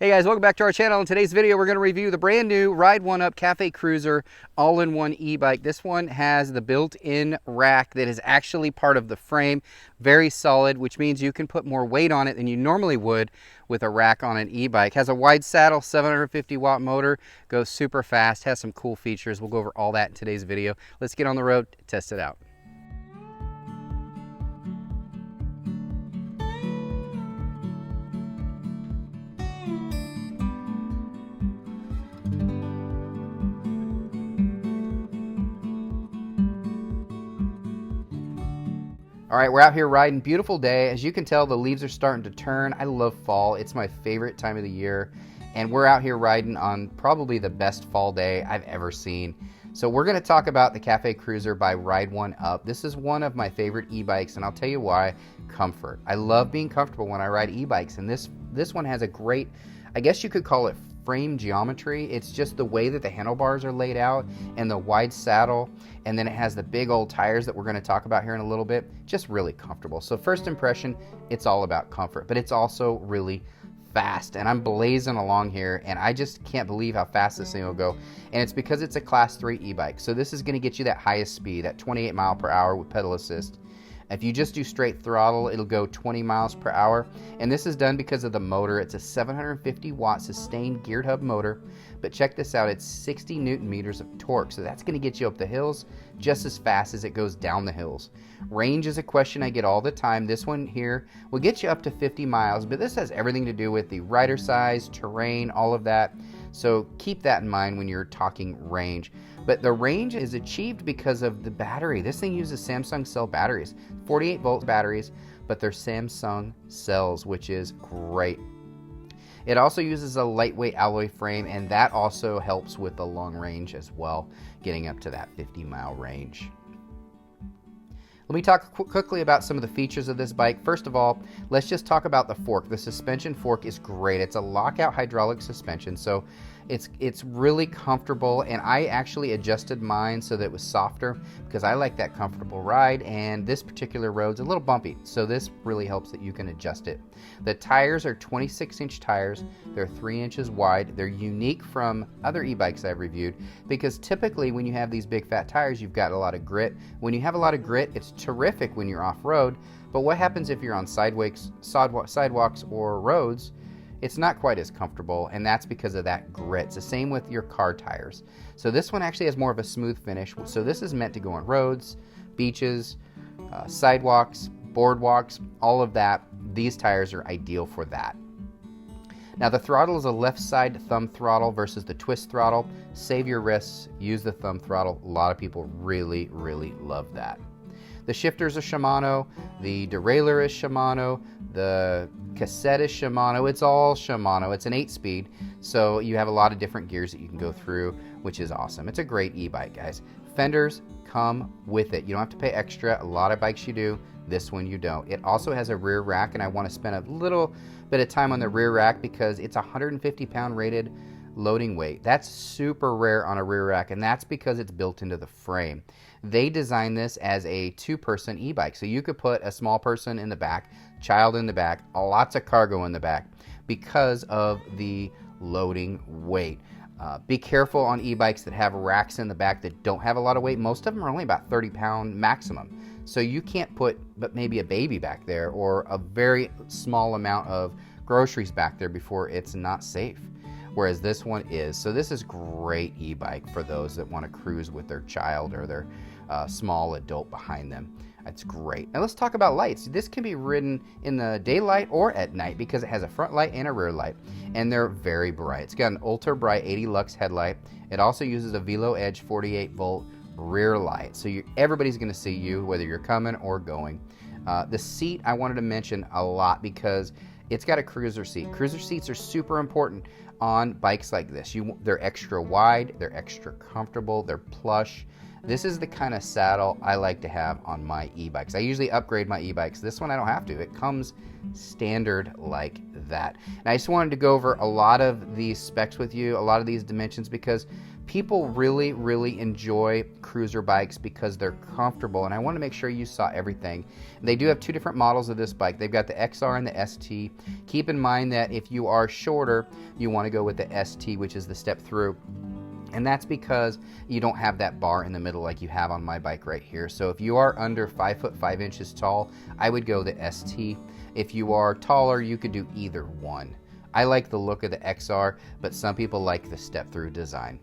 Hey guys, welcome back to our channel. In today's video, we're going to review the brand new RIDE1UP Cafe Cruiser all-in-one e-bike. This one has the built-in rack that is actually part of the frame. Very solid, which means you can put more weight on it than you normally would with a rack on an e-bike. Has a wide saddle, 750 watt motor, goes super fast, has some cool features. We'll go over all that in today's video. Let's get on the road, test it out. All right, we're out here riding, beautiful day. As you can tell, the leaves are starting to turn. I love fall, it's my favorite time of the year. And we're out here riding on probably the best fall day I've ever seen. So we're gonna talk about the Cafe Cruiser by RIDE1UP. This is one of my favorite e-bikes, and I'll tell you why, comfort. I love being comfortable when I ride e-bikes, and this one has a great, I guess you could call it frame geometry. It's just the way that the handlebars are laid out and the wide saddle, and then it has the big old tires that we're going to talk about here in a little bit. Just really comfortable. So first impression, it's all about comfort, but it's also really fast, and I'm blazing along here, and I just can't believe how fast this thing will go. And it's because it's a class 3 e-bike, so this is going to get you that highest speed, that 28 mile per hour with pedal assist. If you just do straight throttle, it'll go 20 miles per hour. And this is done because of the motor. It's a 750 watt sustained geared hub motor. But check this out, it's 60 Newton meters of torque. So that's going to get you up the hills just as fast as it goes down the hills. Range is a question I get all the time. This one here will get you up to 50 miles, but this has everything to do with the rider size, terrain, all of that. So keep that in mind when you're talking range. But the range is achieved because of the battery. This thing uses Samsung cell batteries, 48 volt batteries, but they're Samsung cells, which is great. It also uses a lightweight alloy frame, and that also helps with the long range as well, getting up to that 50-mile range. Let me talk quickly about some of the features of this bike. First of all, let's just talk about the fork. The suspension fork is great. It's a lockout hydraulic suspension, so it's really comfortable, and I actually adjusted mine so that it was softer because I like that comfortable ride, and this particular road's a little bumpy, so this really helps that you can adjust it. The tires are 26-inch tires. They're 3 inches wide. They're unique from other e-bikes I've reviewed because typically when you have these big fat tires, you've got a lot of grit. When you have a lot of grit, it's terrific when you're off-road, but what happens if you're on sidewalks or roads? It's not quite as comfortable, and that's because of that grit. It's the same with your car tires. So this one actually has more of a smooth finish. So this is meant to go on roads, beaches, sidewalks, boardwalks, all of that. These tires are ideal for that. Now the throttle is a left side thumb throttle versus the twist throttle. Save your wrists, use the thumb throttle. A lot of people really, really love that. The shifters are Shimano, the derailleur is Shimano, the cassette is Shimano, it's all Shimano. It's an 8-speed, so you have a lot of different gears that you can go through, which is awesome. It's a great e-bike, guys. Fenders come with it. You don't have to pay extra. A lot of bikes you do, this one you don't. It also has a rear rack, and I want to spend a little bit of time on the rear rack because it's 150-pound rated loading weight. That's super rare on a rear rack, and that's because it's built into the frame. They designed this as a 2-person e-bike, so you could put a small person in the back, child in the back, lots of cargo in the back because of the loading weight. Be careful on e-bikes that have racks in the back that don't have a lot of weight. Most of them are only about 30-pound maximum, so you can't put but maybe a baby back there or a very small amount of groceries back there before it's not safe. Whereas this one is. So this is great e-bike for those that want to cruise with their child or their small adult behind them. It's great. Now let's talk about lights. This can be ridden in the daylight or at night because it has a front light and a rear light, and they're very bright. It's got an ultra bright 80 lux headlight. It also uses a Velo Edge 48 volt rear light, so everybody's going to see you whether you're coming or going. The seat I wanted to mention a lot because it's got a cruiser seat. Cruiser seats are super important on bikes like this. They're extra wide, they're extra comfortable, they're plush. This is the kind of saddle I like to have on my e-bikes. I usually upgrade my e-bikes. This one I don't have to. It comes standard like that. And I just wanted to go over a lot of these specs with you, a lot of these dimensions, because People really enjoy cruiser bikes because they're comfortable, and I want to make sure you saw everything. They do have two different models of this bike. They've got the XR and the ST. Keep in mind that if you are shorter, you want to go with the ST, which is the step through. And that's because you don't have that bar in the middle like you have on my bike right here. So if you are under 5 foot 5 inches tall, I would go the ST. If you are taller, you could do either one. I like the look of the XR, but some people like the step through design.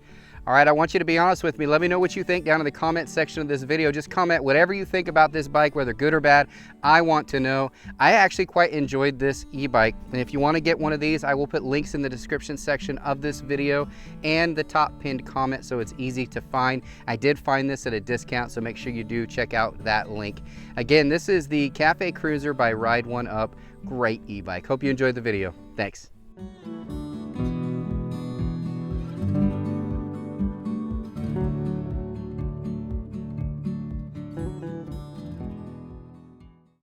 All right, I want you to be honest with me. Let me know what you think down in the comment section of this video. Just comment whatever you think about this bike, whether good or bad. I want to know. I actually quite enjoyed this e-bike. And if you want to get one of these, I will put links in the description section of this video and the top pinned comment so it's easy to find. I did find this at a discount, so make sure you do check out that link. Again, this is the Cafe Cruiser by RIDE1UP. Great e-bike. Hope you enjoyed the video. Thanks.